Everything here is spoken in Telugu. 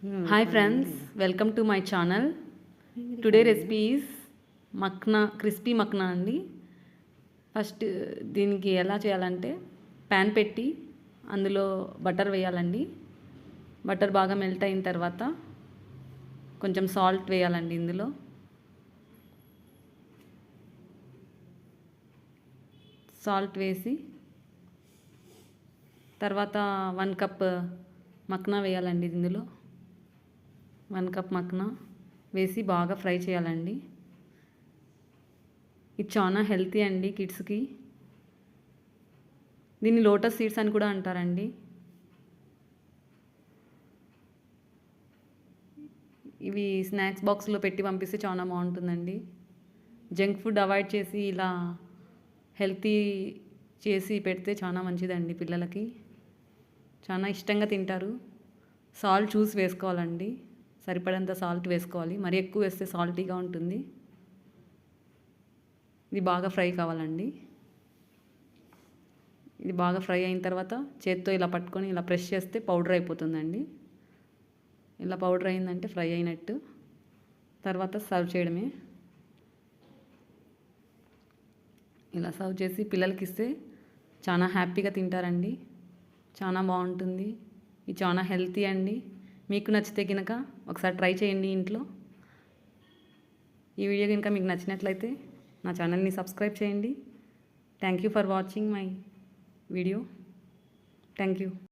Hi friends, welcome to my channel. Today recipe is makhana crispy makhana అండి. ఫస్ట్ దీనికి ఎలా చేయాలంటే ప్యాన్ పెట్టి అందులో బటర్ వేయాలండి. బటర్ బాగా మెల్ట్ అయిన తర్వాత కొంచెం సాల్ట్ వేయాలండి. ఇందులో సాల్ట్ వేసి తర్వాత 1 కప్ మక్నా వేయాలండి. ఇందులో 1 కప్ మక్నా వేసి బాగా ఫ్రై చేయాలండి. ఇది చాలా హెల్తీ అండి కిడ్స్కి. దీన్ని లోటస్ సీడ్స్ అని కూడా అంటారండి. ఇవి స్నాక్స్ బాక్స్లో పెట్టి పంపిస్తే చాలా బాగుంటుందండి. జంక్ ఫుడ్ అవాయిడ్ చేసి ఇలా హెల్తీ చేసి పెడితే చాలా మంచిదండి. పిల్లలకి చాలా ఇష్టంగా తింటారు. సాల్ట్ చూసి వేసుకోవాలండి. సరిపడంత సాల్ట్ వేసుకోవాలి. మరి ఎక్కువ వేస్తే సాల్టీగా ఉంటుంది. ఇది బాగా ఫ్రై కావాలండి. ఇది బాగా ఫ్రై అయిన తర్వాత చేత్తో ఇలా పట్టుకొని ఇలా ప్రెస్ చేస్తే పౌడర్ అయిపోతుందండి. ఇలా పౌడర్ అయిందంటే ఫ్రై అయినట్టు. తర్వాత సర్వ్ చేయడమే. ఇలా సర్వ్ చేసి పిల్లలకి ఇస్తే చాలా హ్యాపీగా తింటారండి. చాలా బాగుంటుంది. ఇది చాలా హెల్తీ అండి. మీకు నచ్చితే కనుక ఒకసారి ట్రై చేయండి ఇంట్లో. ఈ వీడియో కనుక మీకు నచ్చినట్లయితే నా ఛానల్ని సబ్స్క్రైబ్ చేయండి. Thank you for watching my video. Thank you.